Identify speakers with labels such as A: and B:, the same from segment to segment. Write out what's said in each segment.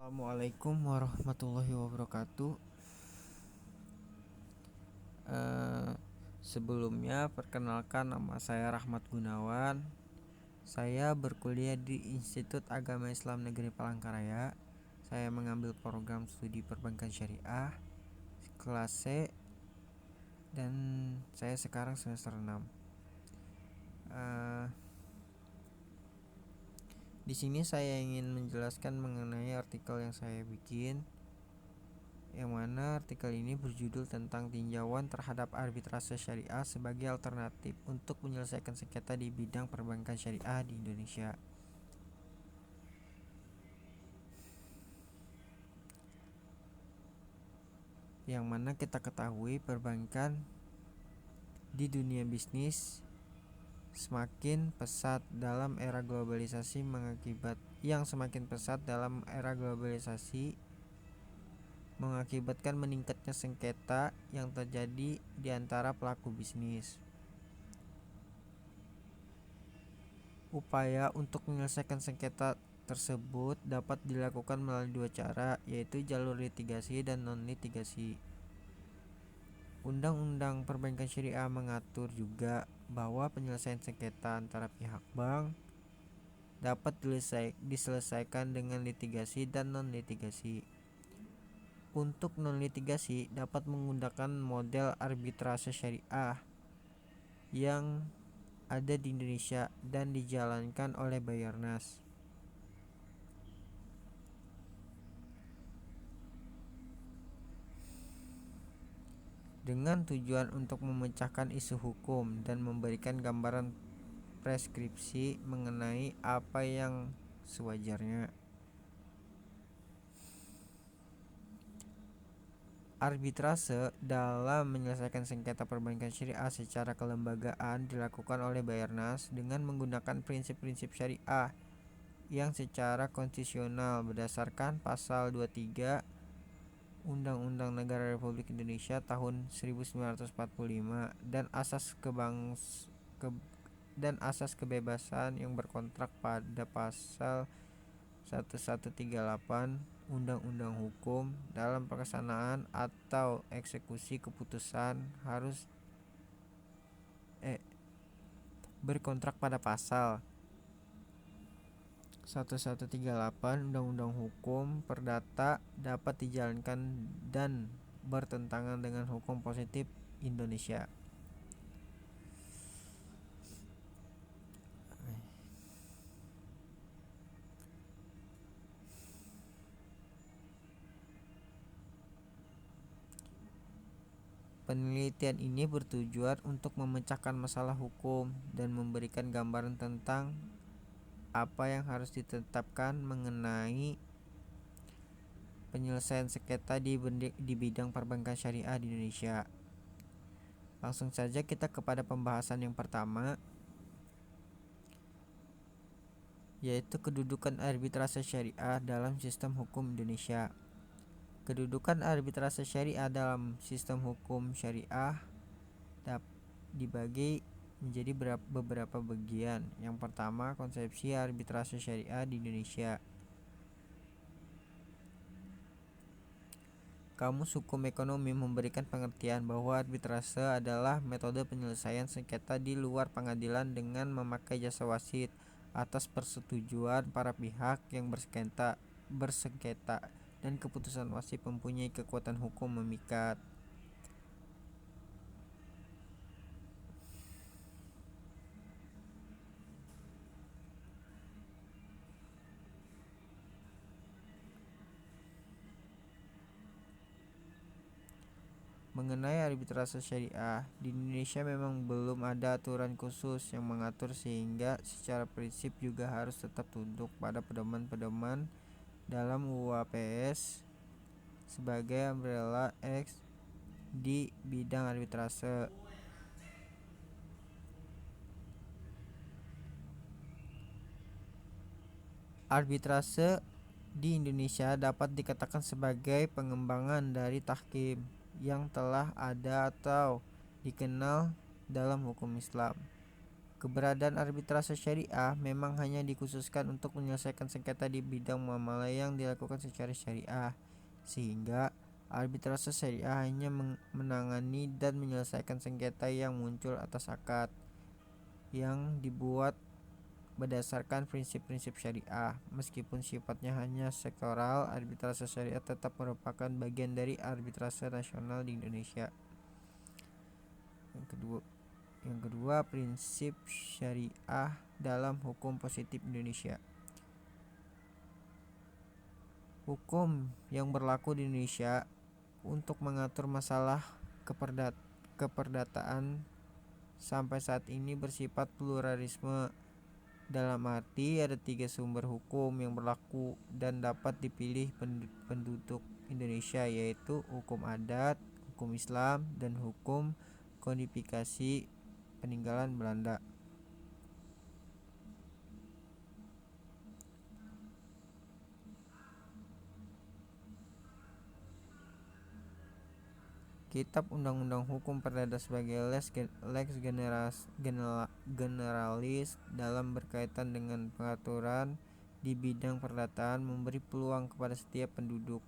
A: Assalamualaikum warahmatullahi wabarakatuh. Eh, Sebelumnya perkenalkan, nama saya Rahmat Gunawan. Saya berkuliah di Institut Agama Islam Negeri Palangkaraya. Saya mengambil program studi perbankan syariah kelas C dan saya sekarang semester 6. Di sini saya ingin menjelaskan mengenai artikel yang saya bikin, yang mana artikel ini berjudul tentang tinjauan terhadap arbitrase syariah sebagai alternatif untuk menyelesaikan sengketa di bidang perbankan syariah di Indonesia. Yang mana kita ketahui perbankan di dunia bisnis semakin pesat dalam era globalisasi mengakibatkan meningkatnya sengketa yang terjadi di antara pelaku bisnis. Upaya untuk menyelesaikan sengketa tersebut dapat dilakukan melalui dua cara, yaitu jalur litigasi dan non-litigasi. Undang-Undang Perbankan Syariah mengatur juga bahwa penyelesaian sengketa antara pihak bank dapat diselesaikan dengan litigasi dan non-litigasi. Untuk non-litigasi dapat menggunakan model arbitrase syariah yang ada di Indonesia dan dijalankan oleh Bayarnas. Dengan tujuan untuk memecahkan isu hukum dan memberikan gambaran preskripsi mengenai apa yang sewajarnya. Arbitrase dalam menyelesaikan sengketa perbankan syariah secara kelembagaan dilakukan oleh Bayarnas dengan menggunakan prinsip-prinsip syariah yang secara konstitusional berdasarkan pasal 23 Undang-Undang Negara Republik Indonesia tahun 1945 dan asas kebebasan yang berkontrak pada pasal 1138 Undang-Undang Hukum. Dalam pelaksanaan atau eksekusi keputusan harus berkontrak pada pasal 1138 Undang-Undang Hukum Perdata dapat dijalankan dan bertentangan dengan hukum positif Indonesia. Penelitian ini bertujuan untuk memecahkan masalah hukum dan memberikan gambaran tentang apa yang harus ditetapkan mengenai penyelesaian sengketa di bidang perbankan syariah di Indonesia. Langsung saja kita kepada pembahasan yang pertama, yaitu kedudukan arbitrase syariah dalam sistem hukum Indonesia. Kedudukan arbitrase syariah dalam sistem hukum syariah dibagi menjadi beberapa bagian. Yang pertama, konsepsi arbitrase syariah di Indonesia. Kamus Hukum Ekonomi memberikan pengertian bahwa arbitrase adalah metode penyelesaian sengketa di luar pengadilan dengan memakai jasa wasit atas persetujuan para pihak yang bersengketa dan keputusan wasit mempunyai kekuatan hukum memikat. Mengenai arbitrase syariah, di Indonesia memang belum ada aturan khusus yang mengatur, sehingga secara prinsip juga harus tetap tunduk pada pedoman-pedoman dalam UAPS sebagai umbrella X di bidang arbitrase. Arbitrase di Indonesia dapat dikatakan sebagai pengembangan dari tahkim yang telah ada atau dikenal dalam hukum Islam. Keberadaan arbitrase syariah memang hanya dikhususkan untuk menyelesaikan sengketa di bidang muamalah yang dilakukan secara syariah, sehingga arbitrase syariah hanya menangani dan menyelesaikan sengketa yang muncul atas akad yang dibuat berdasarkan prinsip-prinsip syariah. Meskipun sifatnya hanya sektoral, arbitrase syariah tetap merupakan bagian dari arbitrase nasional di Indonesia. Yang kedua, prinsip syariah dalam hukum positif Indonesia. Hukum yang berlaku di Indonesia untuk mengatur masalah keperdataan sampai saat ini bersifat pluralisme. Dalam arti ada 3 sumber hukum yang berlaku dan dapat dipilih penduduk Indonesia, yaitu hukum adat, hukum Islam, dan hukum kodifikasi peninggalan Belanda. Kitab Undang-Undang Hukum Perdata sebagai lex generalis dalam berkaitan dengan pengaturan di bidang perdataan memberi peluang kepada setiap penduduk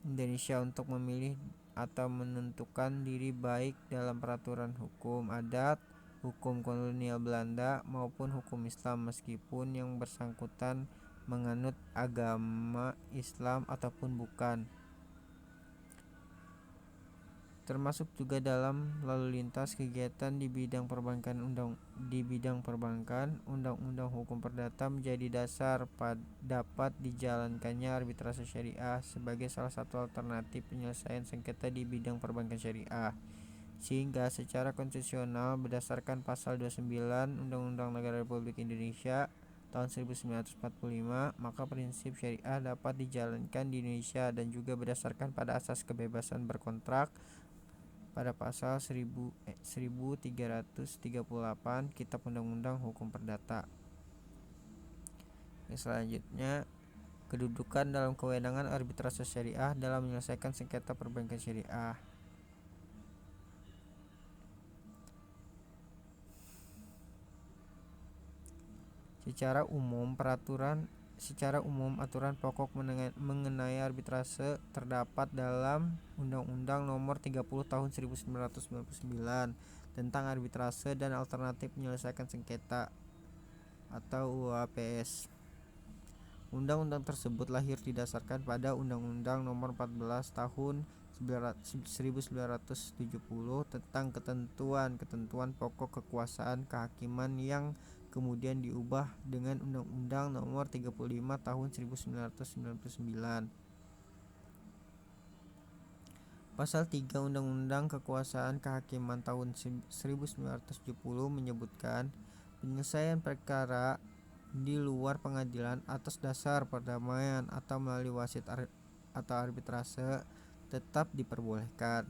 A: Indonesia untuk memilih atau menentukan diri baik dalam peraturan hukum adat, hukum kolonial Belanda maupun hukum Islam, meskipun yang bersangkutan menganut agama Islam ataupun bukan. Termasuk juga dalam lalu lintas kegiatan di bidang perbankan. Undang-undang hukum perdata menjadi dasar dapat dijalankannya arbitrase syariah sebagai salah satu alternatif penyelesaian sengketa di bidang perbankan syariah, sehingga secara konstitusional berdasarkan pasal 29 Undang-Undang Negara Republik Indonesia tahun 1945, maka prinsip syariah dapat dijalankan di Indonesia dan juga berdasarkan pada asas kebebasan berkontrak pada pasal 1338 Kitab Undang-Undang Hukum Perdata. Selanjutnya, kedudukan dalam kewenangan arbitrase syariah dalam menyelesaikan sengketa perbankan syariah. Secara umum aturan pokok mengenai arbitrase terdapat dalam Undang-Undang Nomor 30 Tahun 1999 tentang arbitrase dan alternatif menyelesaikan sengketa atau UAPS. Undang-undang tersebut lahir didasarkan pada Undang-Undang Nomor 14 Tahun 1970 tentang ketentuan pokok kekuasaan kehakiman yang kemudian diubah dengan Undang-Undang Nomor 35 Tahun 1999. Pasal 3 Undang-Undang Kekuasaan Kehakiman tahun 1970 menyebutkan penyelesaian perkara di luar pengadilan atas dasar perdamaian atau melalui wasit atau arbitrase tetap diperbolehkan.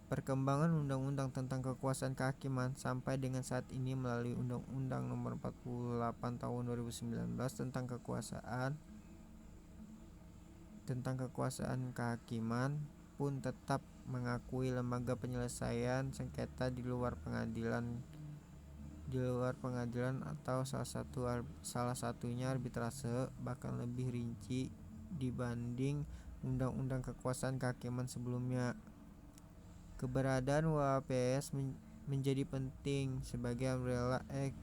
A: Perkembangan undang-undang tentang kekuasaan kehakiman sampai dengan saat ini melalui Undang-Undang Nomor 48 Tahun 2019 tentang kekuasaan kehakiman pun tetap mengakui lembaga penyelesaian sengketa di luar pengadilan atau salah satunya arbitrase, bahkan lebih rinci dibanding Undang-Undang Kekuasaan Kehakiman sebelumnya. Keberadaan UAPS menjadi penting sebagai umbrella act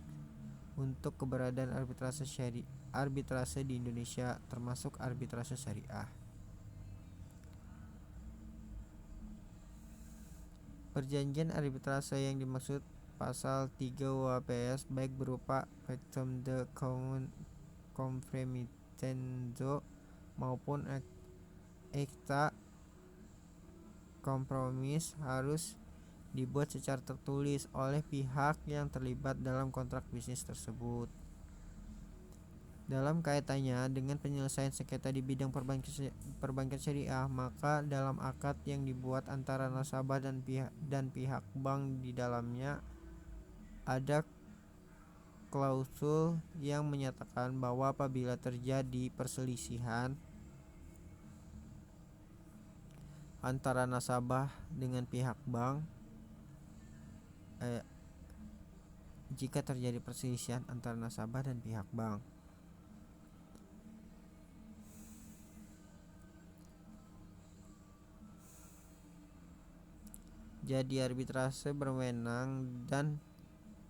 A: untuk keberadaan arbitrase di Indonesia, termasuk arbitrase syariah. Perjanjian arbitrase yang dimaksud pasal 3 UAPS baik berupa Pactum de Confirmitenzo maupun Acta kompromis harus dibuat secara tertulis oleh pihak yang terlibat dalam kontrak bisnis tersebut. Dalam kaitannya dengan penyelesaian sengketa di bidang perbankan syariah, maka dalam akad yang dibuat antara nasabah dan pihak bank, di dalamnya ada klausul yang menyatakan bahwa apabila terjadi perselisihan antara nasabah dengan pihak bank, jika terjadi perselisihan antara nasabah dan pihak bank. Jadi arbitrase berwenang dan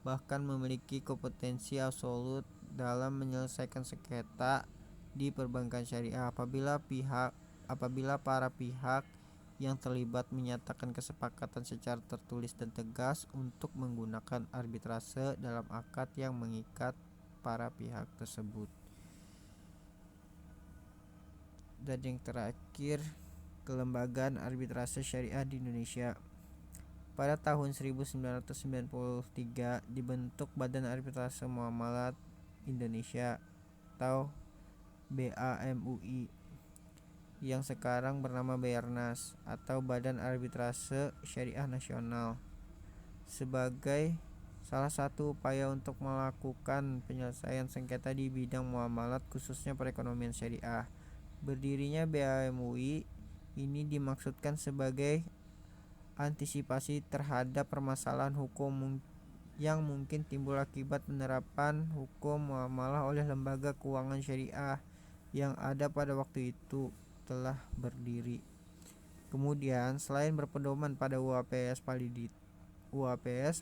A: bahkan memiliki kompetensi absolut dalam menyelesaikan sengketa di perbankan syariah apabila para pihak yang terlibat menyatakan kesepakatan secara tertulis dan tegas untuk menggunakan arbitrase dalam akad yang mengikat para pihak tersebut. Dan yang terakhir, kelembagaan arbitrase syariah di Indonesia. Pada tahun 1993 dibentuk Badan Arbitrase Muamalat Indonesia atau BAMUI yang sekarang bernama Bayarnas atau Badan Arbitrase Syariah Nasional sebagai salah satu upaya untuk melakukan penyelesaian sengketa di bidang muamalat khususnya perekonomian syariah. Berdirinya BAMUI ini dimaksudkan sebagai antisipasi terhadap permasalahan hukum yang mungkin timbul akibat penerapan hukum muamalah oleh lembaga keuangan syariah yang ada pada waktu itu telah berdiri. Kemudian, selain berpedoman pada UAPS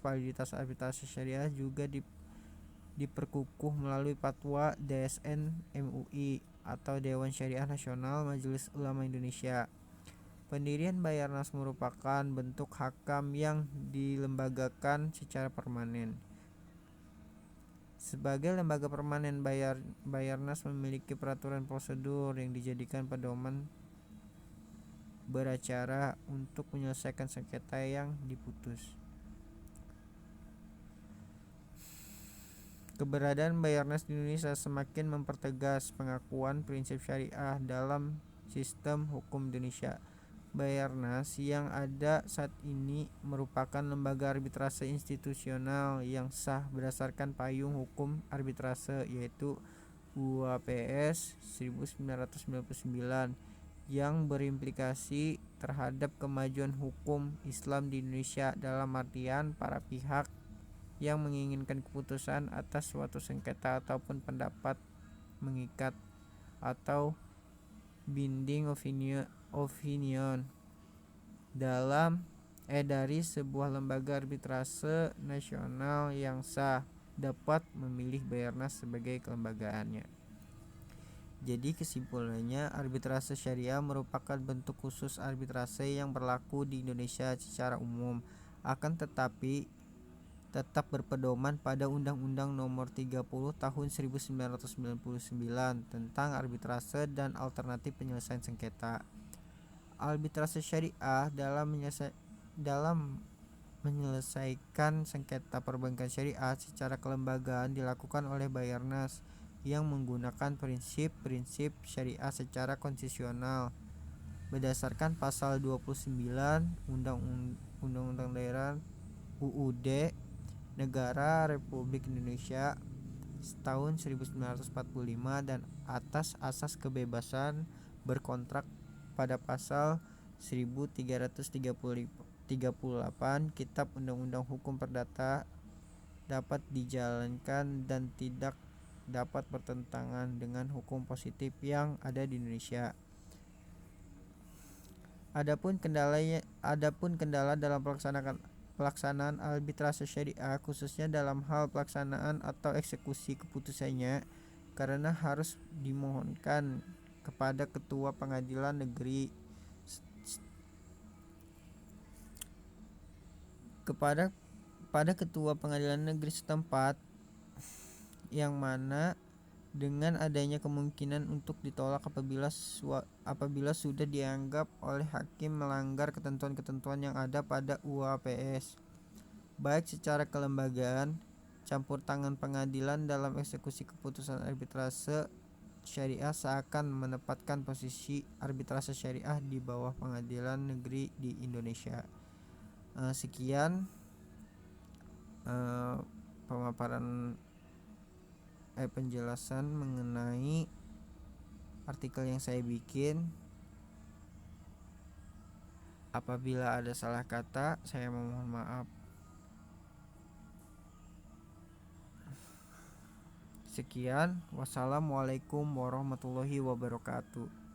A: validitas arbitrase syariah juga diperkukuh melalui fatwa DSN MUI atau Dewan Syariah Nasional Majelis Ulama Indonesia. Pendirian Bayarnas merupakan bentuk hakam yang dilembagakan secara permanen. Sebagai lembaga permanen, Bayarnas memiliki peraturan prosedur yang dijadikan pedoman beracara untuk menyelesaikan sengketa yang diputus. Keberadaan Bayarnas di Indonesia semakin mempertegas pengakuan prinsip syariah dalam sistem hukum Indonesia. Bayarnas yang ada saat ini merupakan lembaga arbitrase institusional yang sah berdasarkan payung hukum arbitrase yaitu UAPS 1999 yang berimplikasi terhadap kemajuan hukum Islam di Indonesia dalam artian para pihak yang menginginkan keputusan atas suatu sengketa ataupun pendapat mengikat atau binding opinion dari sebuah lembaga arbitrase nasional yang sah dapat memilih Bayarnas sebagai kelembagaannya. Jadi kesimpulannya, arbitrase syariah merupakan bentuk khusus arbitrase yang berlaku di Indonesia secara umum, akan tetapi tetap berpedoman pada Undang-Undang Nomor 30 Tahun 1999 tentang arbitrase dan alternatif penyelesaian sengketa. Arbitrase syariah dalam menyelesaikan sengketa perbankan syariah secara kelembagaan dilakukan oleh Bayarnas yang menggunakan prinsip-prinsip syariah secara konstitusional berdasarkan pasal 29 Undang-Undang Daerah UUD Negara Republik Indonesia tahun 1945 dan atas asas kebebasan berkontrak pada pasal 1338 Kitab Undang-Undang Hukum Perdata dapat dijalankan dan tidak dapat bertentangan dengan hukum positif yang ada di Indonesia. Adapun kendala dalam pelaksanaan arbitrase syariah khususnya dalam hal pelaksanaan atau eksekusi keputusannya karena harus dimohonkan kepada ketua pengadilan negeri setempat yang mana dengan adanya kemungkinan untuk ditolak apabila sudah dianggap oleh hakim melanggar ketentuan-ketentuan yang ada pada UAPS, baik secara kelembagaan, campur tangan pengadilan dalam eksekusi keputusan arbitrase syariah seakan menempatkan posisi arbitrase syariah di bawah pengadilan negeri di Indonesia. Sekian pemaparan penjelasan mengenai artikel yang saya bikin. Apabila ada salah kata, saya mohon maaf. Sekian, wassalamualaikum warahmatullahi wabarakatuh.